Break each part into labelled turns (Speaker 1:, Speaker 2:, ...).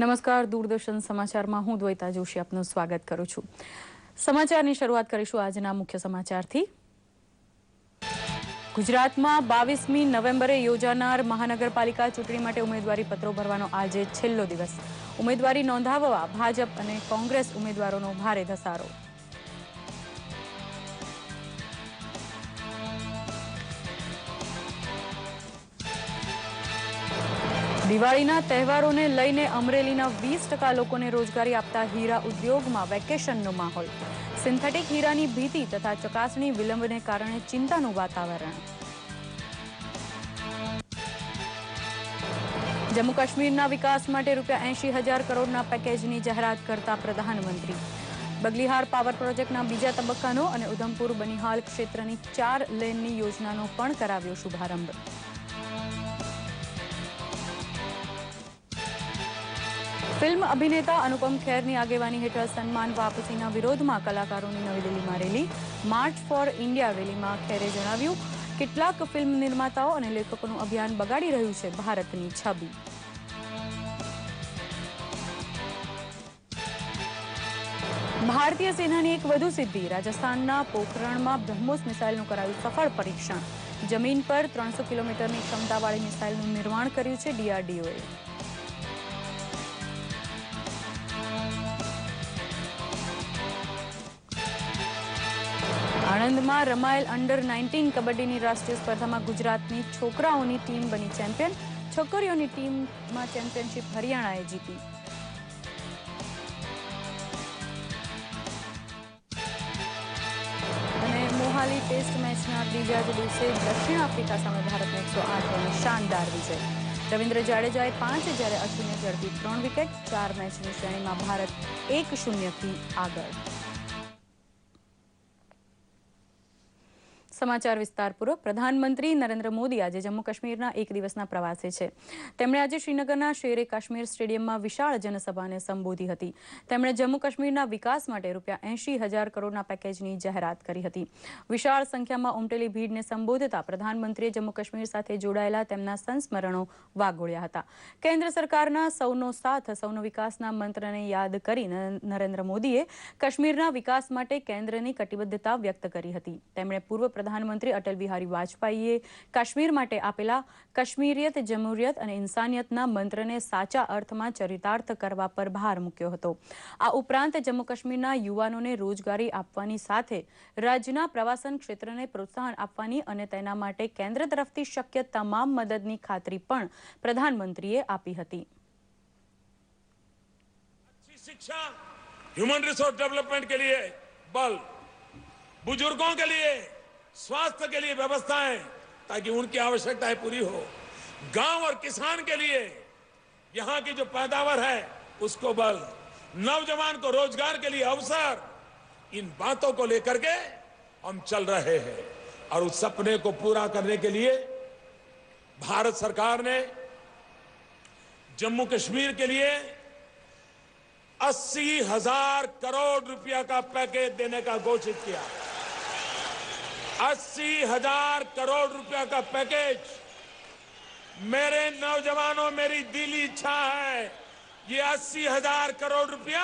Speaker 1: નમસ્કાર, દૂરદર્શન સમાચારમાં હું દ્વૈતા જોશી આપનું સ્વાગત કરું છું। સમાચારની શરૂઆત કરીશું આજના મુખ્ય સમાચારથી। ગુજરાતમાં 22મી નવેમ્બરે યોજાનાર મહાનગરપાલિકા ચૂંટણી માટે ઉમેદવારી પત્રો ભરવાનો આજે છેલ્લો દિવસ। ઉમેદવારી નોંધાવવા ભાજપ અને કોંગ્રેસ ઉમેદવારોનો ભારે ધસારો। દિવાળીના તહેવારોને લઈને અમરેલીના 20% લોકોને રોજગારી આપતા હીરા ઉદ્યોગમાં વેકેશનનો માહોલ। સિન્થેટિક હીરાની ભીતિ તથા ચકાસણી વિલંબને કારણે ચિંતાનું વાતાવરણ। જમ્મુ કાશ્મીરના વિકાસ માટે ₹80,000 કરોડના પેકેજની જાહેરાત કરતા પ્રધાનમંત્રી। બગલીહાર પાવર પ્રોજેક્ટના બીજા તબક્કાનો અને ઉધમપુર બનિહાલ ક્ષેત્રની 4 લેનની યોજનાનો પણ કરાવ્યો શુભારંભ। ફિલ્મ અભિનેતા અનુપમ ખેરની આગેવાની હેઠળ સન્માન વાપસીના વિરોધમાં કલાકારોની નવી દિલ્હીમાં રેલી। માર્ચ ફોર ઇન્ડિયા રેલીમાં ખેરે જણાવ્યું, કેટલાક ફિલ્મ નિર્માતાઓ અને લેખકોનું અભિયાન બગાડી રહ્યું છે ભારતની છબી। ભારતીય સેનાની એક વધુ સિદ્ધિ। રાજસ્થાનના પોખરણમાં બ્રહ્મોસ મિસાઇલનું કરાયું સફળ પરીક્ષણ। જમીન પર 300 કિલોમીટરની ક્ષમતાવાળી મિસાઇલનું નિર્માણ કર્યું છે DRDOએ। આણંદમાં રમાયેલ અંડર-19 કબડ્ડીની રાષ્ટ્રીય સ્પર્ધામાં ગુજરાતની છોકરાઓની ટીમ બની ચેમ્પિયન। છોકરીઓની ટીમમાં ચેમ્પિયનશિપ હરિયાણાએ જીતી। અને મોહાલી ટેસ્ટ મેચના ત્રીજા જ દિવસે દક્ષિણ આફ્રિકા સામે ભારતને 108 રનનો શાનદાર વિજય। રવિન્દ્ર જાડેજાએ 5 જ્યારે અશ્વિને ઝડપી 3 વિકેટ। 4 મેચની શ્રેણીમાં ભારત 1-0થી આગળ। સમાચાર વિસ્તારપૂર્વક। પ્રધાનમંત્રી નરેન્દ્ર મોદી આજે જમ્મુ કાશ્મીરના એક દિવસના પ્રવાસે છે। તેમણે આજે શ્રીનગરના શેરે કાશ્મીર સ્ટેડિયમમાં વિશાળ જનસભાને સંબોધી હતી। તેમણે જમ્મુ કાશ્મીરના વિકાસ માટે ₹80,000 કરોડના પેકેજની જાહેરાત કરી હતી। વિશાળ સંખ્યામાં ઉમટેલી ભીડને સંબોધતા પ્રધાનમંત્રીએ જમ્મુ કાશ્મીર સાથે જોડાયેલા તેમના સંસ્મરણો વાગોળ્યા હતા। કેન્દ્ર સરકારના સૌનો સાથ સૌનો વિકાસના મંત્રને યાદ કરી નરેન્દ્ર મોદીએ કાશ્મીરના વિકાસ માટે કેન્દ્રની કટિબદ્ધતા વ્યક્ત કરી હતી। તેમણે પૂર્વ પ્રધાનમંત્રી અટલ બિહારી વાજપેયીએ કાશ્મીર માટે આપેલા કાશ્મીરિયત, જમહુરિયત અને ઇન્સાનિયતના મંત્રને સાચા અર્થમાં ચરિતાર્થ કરવા પર ભાર મૂક્યો હતો। આ ઉપરાંત જમ્મુ કાશ્મીરના યુવાનોને રોજગારી આપવાની સાથે રાજ્યના પ્રવાસન ક્ષેત્રને પ્રોત્સાહન આપવાની અને તેના માટે કેન્દ્ર તરફથી શક્ય તમામ મદદની ખાતરી પણ પ્રધાનમંત્રીએ આપી હતી।
Speaker 2: शिक्षा, ह्यूमन रिसोर्स डेवलपमेंट के लिए बल, बुजुर्गों के लिए स्वास्थ्य के लिए व्यवस्थाएं ताकि उनकी आवश्यकताएं पूरी हो। गांव और किसान के लिए यहां की जो पैदावार है उसको बल, नौजवान को रोजगार के लिए अवसर, इन बातों को लेकर के हम चल रहे हैं। और उस सपने को पूरा करने के लिए भारत सरकार ने जम्मू कश्मीर के लिए 80,000 करोड़ रुपया का पैकेज देने का घोषित किया। 80,000 करोड़ रुपया का पैकेज। मेरे नौजवानों, मेरी दिली इच्छा है ये 80,000 करोड़ रुपया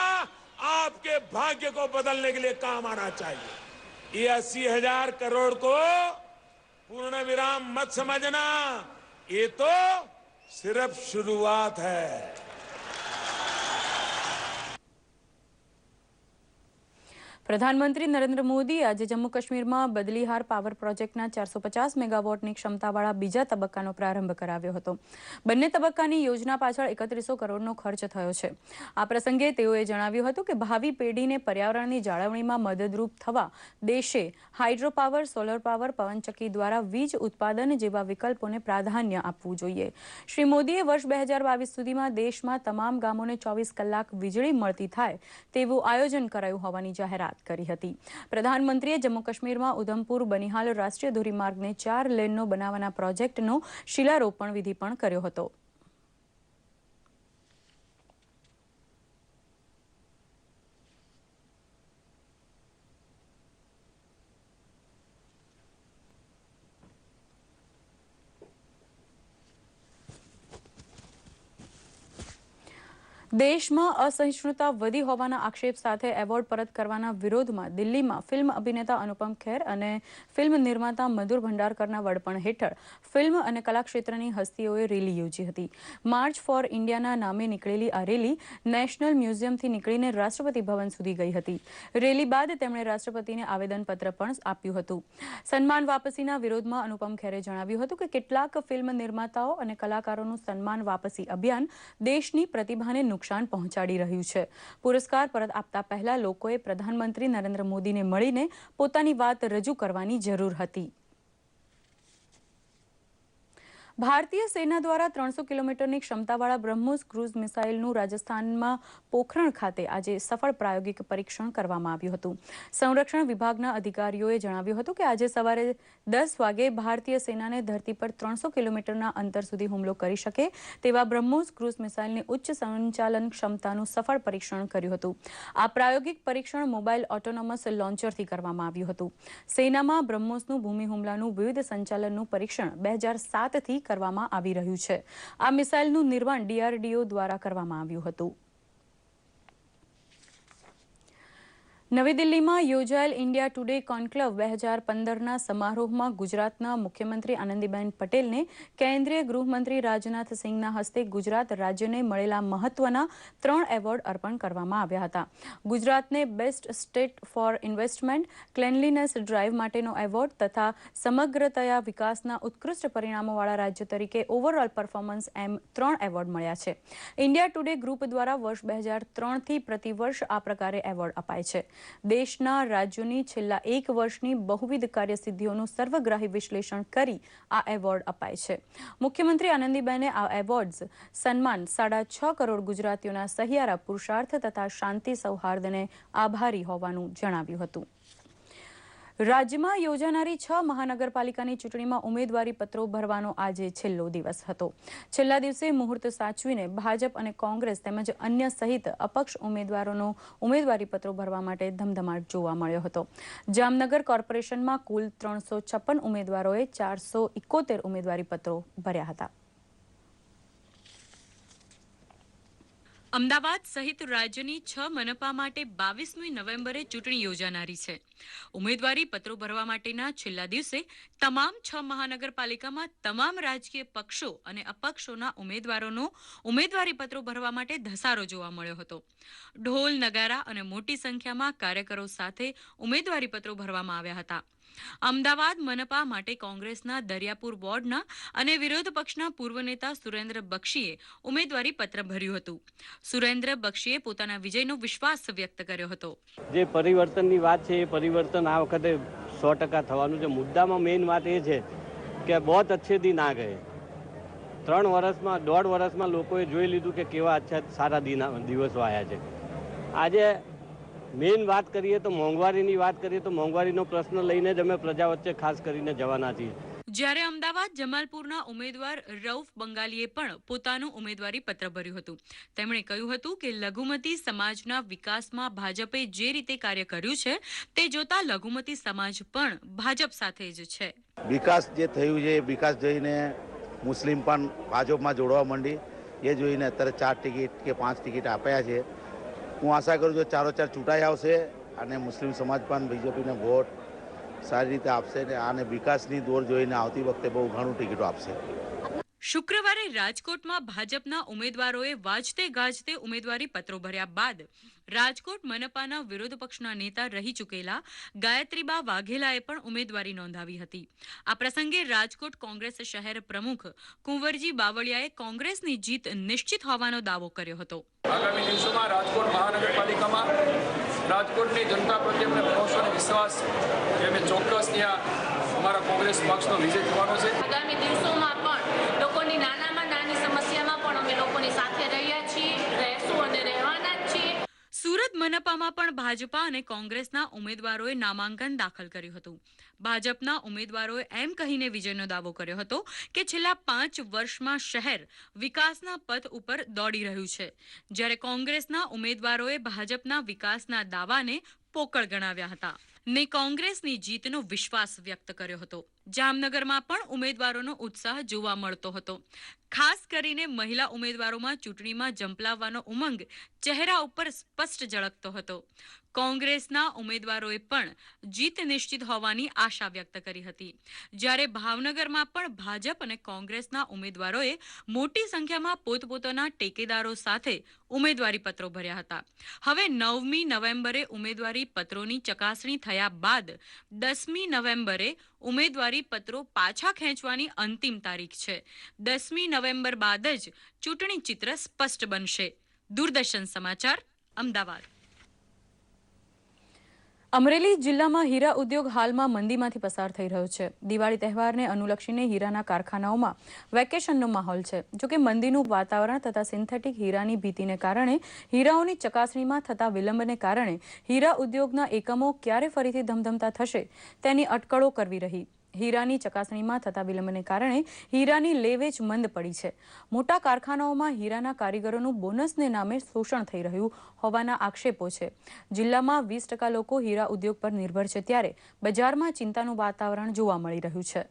Speaker 2: आपके भाग्य को बदलने के लिए काम आना चाहिए। ये 80,000 करोड़ को पूर्ण विराम मत समझना, ये तो सिर्फ शुरुआत है।
Speaker 1: પ્રધાનમંત્રી નરેન્દ્ર મોદી આજે જમ્મુ કાશ્મીરમાં બદલીહાર પાવર પ્રોજેક્ટના 450 મેગાવોટની ક્ષમતાવાળા બીજા તબક્કાનો પ્રારંભ કરાવ્યો હતો। બંને તબક્કાની યોજના પાછળ 3100 કરોડનો ખર્ચ થયો છે। આ પ્રસંગે તેઓએ જણાવ્યું હતું કે ભાવિ પેઢીને પર્યાવરણની જાળવણીમાં મદદરૂપ થવા દેશે હાઇડ્રો પાવર, સોલર પાવર, પવનચક્કી દ્વારા વીજ ઉત્પાદન જેવા વિકલ્પોને પ્રાધાન્ય આપવું જોઈએ। શ્રી મોદીએ વર્ષ 2022 સુધીમાં દેશમાં તમામ ગામોને 24 કલાક વીજળી મળતી થાય તેવું આયોજન કરાયું હોવાની જાહેરાત કરી હતી। પ્રધાનમંત્રીએ જમ્મુ કાશ્મીરમાં ઉધમપુર બનિહાલ રાષ્ટ્રીય ધોરીમાર્ગને 4 લેનનો બનાવવાના પ્રોજેક્ટનો શિલારોપણ વિધિ પણ કર્યો હતો। દેશમાં અસહિષ્ણુતા વધી હોવાના આક્ષેપ સાથે એવોર્ડ પરત કરવાના વિરોધમાં દિલ્હીમાં ફિલ્મ અભિનેતા અનુપમ ખેર અને ફિલ્મ નિર્માતા મધુર ભંડારકરના વડપણ હેઠળ ફિલ્મ અને કલા ક્ષેત્રની હસ્તીઓએ રેલી યોજી હતી. માર્ચ ફોર ઇન્ડિયાના નામે નીકળેલી આ રેલી નેશનલ મ્યુઝિયમથી નીકળીને રાષ્ટ્રપતિ ભવન સુધી ગઈ હતી. રેલી બાદ તેમણે રાષ્ટ્રપતિને આવેદનપત્ર પણ આપ્યું હતું. સન્માન વાપસીના વિરોધમાં અનુપમ ખેરે જણાવ્યું હતું કે કેટલાક ફિલ્મ નિર્માતાઓ અને કલાકારોનું સન્માન વાપસી અભિયાન દેશની પ્રતિભાને નુકસાન પહોંચાડી રહ્યું છે. પુરસ્કાર પરત આપતા પહેલા લોકોએ પ્રધાનમંત્રી નરેન્દ્ર મોદીને મળીને પોતાની વાત રજૂ કરવાની જરૂર હતી. ભારતીય સેના દ્વારા 300 કિલોમીટરની ક્ષમતાવાળા બ્રહ્મોસ ક્રૂઝ મિસાઇલનું રાજસ્થાનમાં પોખરણ ખાતે આજે સફળ પ્રાયોગિક પરીક્ષણ કરવામાં આવ્યું હતું. સંરક્ષણ વિભાગના અધિકારીઓએ જણાવ્યું હતું કે આજે સવારે 10 વાગે ભારતીય સેનાને ધરતી પર 300 કિલોમીટરના અંતર સુધી હુમલો કરી શકે તેવા બ્રહ્મોસ ક્રૂઝ મિસાઇલની ઉચ્ચ સંચાલન ક્ષમતાનું સફળ પરીક્ષણ કર્યું હતું. આ પ્રાયોગિક પરીક્ષણ મોબાઈલ ઓટોનોમસ લોન્ચરથી કરવામાં આવ્યું હતું. સેનામાં બ્રહ્મોસનું ભૂમિ હુમલાનું વિવિધ સંચાલનનું પરીક્ષણ 2007થી કરવામાં આવી રહ્યું છે. આ મિસાઇલનું નિર્માણ DRDO દ્વારા કરવામાં આવ્યું હતું. નવી દિલ્હીમાં યોજાયેલ ઇન્ડિયા ટુડે કોન્ક્લેવ 2015ના સમારોહમાં ગુજરાતના મુખ્યમંત્રી આનંદીબેન પટેલને કેન્દ્રીય ગૃહમંત્રી રાજનાથ સિંહના હસ્તે ગુજરાત રાજ્યને મળેલા મહત્વના 3 એવોર્ડ અર્પણ કરવામાં આવ્યા હતા. ગુજરાતને best state for investment, cleanliness drive માટેનો એવોર્ડ તથા સમગ્રતયા વિકાસના ઉત્કૃષ્ટ પરિણામોવાળા રાજ્ય તરીકે ઓવરઓલ પરફોર્મન્સ એમ 3 એવોર્ડ મળ્યા છે. ઇન્ડિયા ટુડે ગ્રુપ દ્વારા વર્ષ 2003થી પ્રતિવર્ષ આ પ્રકારે એવોર્ડ અપાય છે. દેશના રાજ્યોની છેલ્લા 1 વર્ષની બહુવિધ કાર્યસિદ્ધિઓનું સર્વગ્રાહી વિશ્લેષણ કરી આ એવોર્ડ અપાય છે. મુખ્યમંત્રી આનંદીબેને આ એવોર્ડ્સ સન્માન 6.5 કરોડ ગુજરાતીઓના સહિયારા પુરુષાર્થ તથા શાંતિ સૌહાર્દને આભારી હોવાનું જણાવ્યું હતું. રાજ્યમાં યોજાનારી 6 મહાનગરપાલિકાની ચૂંટણીમાં ઉમેદવારી પત્રો ભરવાનો આજે છેલ્લો દિવસ હતો. છેલ્લા દિવસે મુહૂર્ત સાચવીને ભાજપ અને કોંગ્રેસ તેમજ અન્ય સહિત અપક્ષ ઉમેદવારોનો ઉમેદવારી પત્રો ભરવા માટે ધમધમાટ જોવા મળ્યો હતો. જામનગર કોર્પોરેશનમાં કુલ 356 ઉમેદવારોએ 471 ઉમેદવારી પત્રો ભર્યા હતા. અમદાવાદ સહિત રાજ્યની 6 મનપા માટે 22મી નવેમ્બરે ચૂંટણી યોજાનારી છે. ઉમેદવારી પત્રો ભરવા માટેના છેલ્લા દિવસે તમામ 6 મહાનગરપાલિકામાં તમામ રાજકીય પક્ષો અને અપક્ષોના ઉમેદવારોનો ઉમેદવારી પત્રો ભરવા માટે ધસારો જોવા મળ્યો હતો. ઢોલ, નગારા અને મોટી સંખ્યામાં કાર્યકરો સાથે ઉમેદવારી પત્રો ભરવામાં આવ્યા હતા. અમદાવાદ મનપા માટે કોંગ્રેસના દરિયાપુર વોર્ડના અને વિરોધ પક્ષના પૂર્વ નેતા સુરેન્દ્ર બક્ષીએ ઉમેદવારી પત્ર ભર્યું હતું. સુરેન્દ્ર બક્ષીએ પોતાના વિજયનો વિશ્વાસ વ્યક્ત કર્યો હતો.
Speaker 3: જે પરિવર્તનની વાત છે એ પરિવર્તન આ વખતે 100% થવાનું છે. મુદ્દામાં મેઇન વાત એ છે કે બહુ અચ્છે દિન આ ગયે. 3 વર્ષમાં 1.5 વર્ષમાં લોકોએ જોઈ લીધું કે કેવા અચ્છા સારા દિવસો આવ્યા છે. આજે મેઇન વાત કરીએ તો મોંઘવારીની વાત કરીએ તો મોંઘવારીનો પ્રશ્ન લઈને જ અમે પ્રજા વચ્ચે ખાસ કરીને જવાના છીએ.
Speaker 1: જ્યારે અમદાવાદ જમાલપુરના ઉમેદવાર રઉફ બંગાલીએ પણ પોતાનું ઉમેદવારી પત્ર ભર્યું હતું. તેમણે કહ્યું હતું કે લઘુમતી સમાજના વિકાસમાં ભાજપે જે રીતે કાર્ય કર્યું છે તે જોતા લઘુમતી સમાજ પણ ભાજપ સાથે જ છે.
Speaker 4: વિકાસ જે થયું છે એ વિકાસ જોઈને મુસ્લિમ પણ ભાજપમાં જોડવા માંડી. એ જોઈને અત્યારે 4 ટિકિટ કે 5 ટિકિટ આપ્યા છે. હું આશા કરું છું 4 ચૂંટાઈ આવશે અને મુસ્લિમ સમાજ પણ બીજેપીને વોટ સારી રીતે આપશે અને વિકાસની દોર જોઈને આવતી વખતે બહુ ઘણું ટિકિટો આપશે.
Speaker 1: શુક્રવારે રાજકોટમાં ભાજપના ઉમેદવારોએ વાજતે ગાજતે ઉમેદવારી પત્રો ભર્યા બાદ રાજકોટ મનપાના વિરોધ પક્ષના નેતા રહી ચૂકેલા ગાયત્રીબા વાઘેલાએ પણ ઉમેદવારી નોંધાવી હતી. આ પ્રસંગે રાજકોટ કોંગ્રેસ શહેર પ્રમુખ કુંવરજી બાવળિયાએ કોંગ્રેસની જીત નિશ્ચિત હોવાનો દાવો કર્યો હતો.
Speaker 5: આગામી દિવસોમાં રાજકોટ મહાનગરપાલિકામાં રાજકોટની જનતા પ્રત્યે અમને ભરોસો અને વિશ્વાસ છે. અમે ચોક્કસ ત્યાં અમારા કોંગ્રેસ પક્ષનો વિજય થવાનો છે.
Speaker 6: આગામી દિવસોમાં પણ લોકોની નાનામાં નાની સમસ્યામાં પણ અમે લોકોની સાથે રહ્યા છીએ, રહેશું અને રહેવાના જ છીએ.
Speaker 1: સુરત મનપામાં પણ ભાજપા અને કોંગ્રેસના ઉમેદવારોએ નામાંકન દાખલ કર્યું હતું. ભાજપના ઉમેદવારોએ એમ કહીને વિજયનો દાવો કર્યો હતો કે છેલ્લા 5 વર્ષમાં શહેર વિકાસના પથ ઉપર દોડી રહ્યું છે, જ્યારે કોંગ્રેસના ઉમેદવારોએ ભાજપના વિકાસના દાવાને પોકળ ગણાવ્યા હતા ને કોંગ્રેસની જીતનો વિશ્વાસ વ્યક્ત કર્યો હતો. જામનગરમાં પણ ઉમેદવારોનો ઉત્સાહ જોવા મળતો હતો. ખાસ કરીને મહિલા ઉમેદવારોમાં ચૂંટણીમાં ઝંપલાવવાનો ઉમંગ ચહેરા ઉપર સ્પષ્ટ ઝળકતો હતો. કોંગ્રેસના ઉમેદવારોએ પણ જીત નિશ્ચિત હોવાની આશા વ્યક્ત કરી હતી. જ્યારે ભાવનગરમાં પણ ભાજપ અને કોંગ્રેસના ઉમેદવારોએ મોટી સંખ્યામાં પોતપોતાના ટેકેદારો સાથે ઉમેદવારી પત્રો ભર્યા હતા. હવે 9મી નવેમ્બરે ઉમેદવારી પત્રોની ચકાસણી થયા બાદ 10મી નવેમ્બરે ઉમેદવારી પત્રો પાછા ખેંચવાની અંતિમ તારીખ છે. 10મી નવેમ્બર બાદ જ ચૂંટણી ચિત્ર સ્પષ્ટ બનશે. દૂરદર્શન સમાચાર, અમદાવાદ. અમરેલી જિલ્લામાં હીરા ઉદ્યોગ હાલમાં મંદીમાંથી પસાર થઈ રહ્યો છે. દિવાળી તહેવારને અનુલક્ષીને હીરાના કારખાનાઓમાં વેકેશનનો માહોલ છે. જોકે મંદીનું વાતાવરણ તથા સિન્થેટિક હીરાની ભીતિને કારણે હીરાઓની ચકાસણીમાં થતા વિલંબને કારણે હીરા ઉદ્યોગના એકમો ક્યારે ફરીથી ધમધમતા થશે તેની અટકળો કરવી રહી. હીરાની ચકાસણીમાં થતા વિલંબને કારણે હીરાની લેવેચ મંદ પડી છે. મોટા કારખાનાઓમાં હીરાના કારીગરોનું બોનસને નામે શોષણ થઈ રહ્યું હોવાના આક્ષેપો છે. જિલ્લામાં 20% લોકો હીરા ઉદ્યોગ પર નિર્ભર છે, ત્યારે બજારમાં ચિંતાનું વાતાવરણ જોવા મળી રહ્યું છે.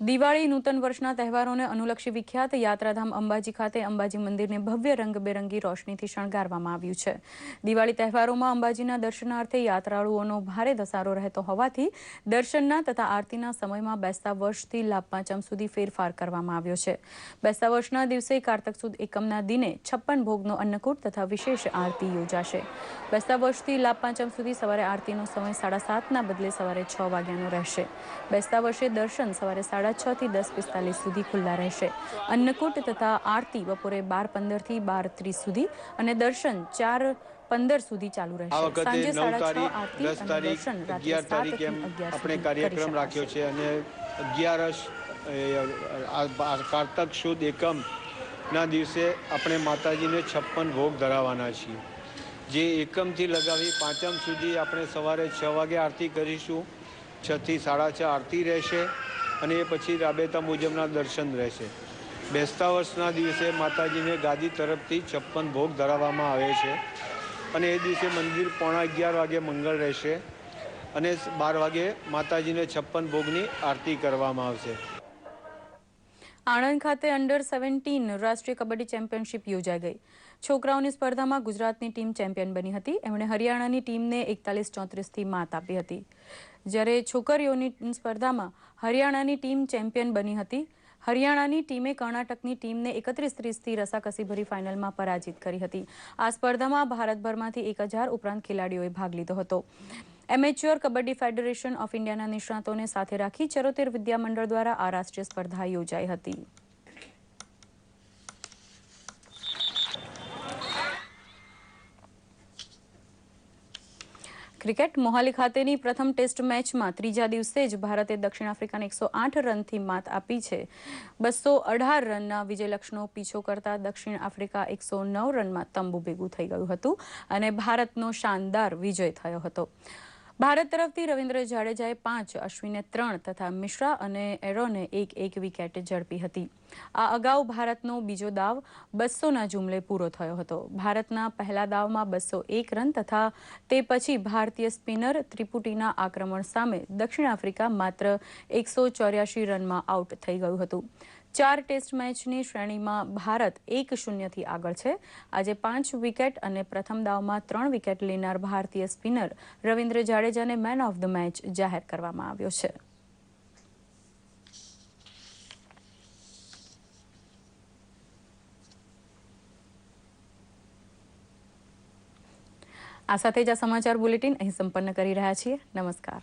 Speaker 1: દિવાળી નૂતન વર્ષના તહેવારોને અનુલક્ષી વિખ્યાત યાત્રાધામ અંબાજી ખાતે અંબાજી મંદિરને ભવ્ય રંગબેરંગી રોશનીથી શણગારવામાં આવ્યું છે. દિવાળી તહેવારોમાં અંબાજીના દર્શનાર્થે યાત્રાળુઓનો ભારે ધસારો રહેતો હોવાથી દર્શનના તથા આરતીના સમયમાં બેસતા વર્ષથી લાભ પાંચમ સુધી ફેરફાર કરવામાં આવ્યો છે. બેસતા વર્ષના દિવસે કારતક સુદ એકમના દિને 56 ભોગનો અન્નકૂટ તથા વિશેષ આરતી યોજાશે. બેસતા વર્ષથી લાભ પાંચમ સુધી સવારે આરતીનો સમય 7:30ના બદલે સવારે 6 વાગ્યાનો રહેશે. બેસતા વર્ષે દર્શન સવારે 6:30 થી 10:45 સુધી ખુલ્લા રહેશે. અન્નકૂટ તથા આરતી બપોરે 12:15 થી 12:30 સુધી અને દર્શન 4:15 સુધી ચાલુ રહેશે. સાંજે 6:30 આરતી અને દર્શન રાત્રે 7 થી 11
Speaker 7: આપણે કાર્યક્રમ રાખ્યો છે અને 11 કારતક સુદ એકમના દિવસે આપણે માતાજીને 56 ભોગ ધરાવવાના છીએ. જે એકમથી લગાવી પાંચમ સુધી આપણે સવારે 6 વાગે આરતી કરીશું. 6 થી 6:30 આરતી રહેશે અને એ પછી રાબેતા મુજબના દર્શન રહેશે. બેસતા વર્ષના દિવસે માતાજીને ગાદી તરફથી 56 ભોગ ધરાવવામાં આવે છે અને એ દિવસે મંદિર 11:15 વાગે મંગળ રહેશે અને 12 વાગે માતાજીને 56 ભોગની આરતી કરવામાં આવશે.
Speaker 1: આણંદ ખાતે અંડર 17 રાષ્ટ્રીય કબડ્ડી ચેમ્પિયનશિપ યોજાઈ ગઈ. છોકરાઓની સ્પર્ધામાં ગુજરાતની ટીમ ચેમ્પિયન બની હતી. એમણે હરિયાણાની ટીમને 41-34થી માત આપી હતી. જ્યારે છોકરીઓની સ્પર્ધામાં હરિયાણાની ટીમ ચેમ્પિયન બની હતી. હરિયાણાની ટીમે કર્ણાટકની ટીમને 31-30થી રસાકસીભરી ફાઇનલમાં પરાજિત કરી હતી. આ સ્પર્ધામાં ભારતભરમાંથી 1000 ઉપરાંત ખેલાડીઓએ ભાગ લીધો હતો. એમેચ્યોર કબડ્ડી ફેડરેશન ઓફ ઇન્ડિયાના નિષ્ણાતોને સાથે રાખી 74 વિદ્યામંડળ દ્વારા આ રાષ્ટ્રીય સ્પર્ધા યોજાઈ હતી. ક્રિકેટ. મોહાલી ખાતેની પ્રથમ ટેસ્ટ મેચમાં ત્રીજા દિવસે જ ભારતે દક્ષિણ આફ્રિકાને 108 રનથી માત આપી છે. 218 રનના વિજયલક્ષ્યનો પીછો કરતા દક્ષિણ આફ્રિકા 109 રનમાં તંબુ ભેગું થઈ ગયું હતું અને ભારતનો શાનદાર વિજય થયો હતો. ભારત તરફથી રવિન્દ્ર જાડેજાએ 5, અશ્વિને 3 તથા મિશ્રા અને એરોને 1-1 વિકેટ ઝડપી હતી. આ અગાઉ ભારતનો બીજો દાવ 200ના જુમલે પૂરો થયો હતો. ભારતના પહેલા દાવમાં 201 રન તથા તે પછી ભારતીય સ્પિનર ત્રિપુટીના આક્રમણ સામે દક્ષિણ આફ્રિકા માત્ર 184 રનમાં આઉટ થઈ ગયું હતું. 4 ટેસ્ટ મેચની શ્રેણીમાં ભારત 1-0થી આગળ છે. આજે 5 વિકેટ અને પ્રથમ દાવમાં 3 વિકેટ લેનાર ભારતીય સ્પિનર રવિન્દ્ર જાડેજાને મેન ઓફ ધ મેચ જાહેર કરવામાં આવ્યો છે. આ સાથે જ આ સમાચાર બુલેટિન અહીં સંપન્ન કરી રહ્યા છીએ. નમસ્કાર.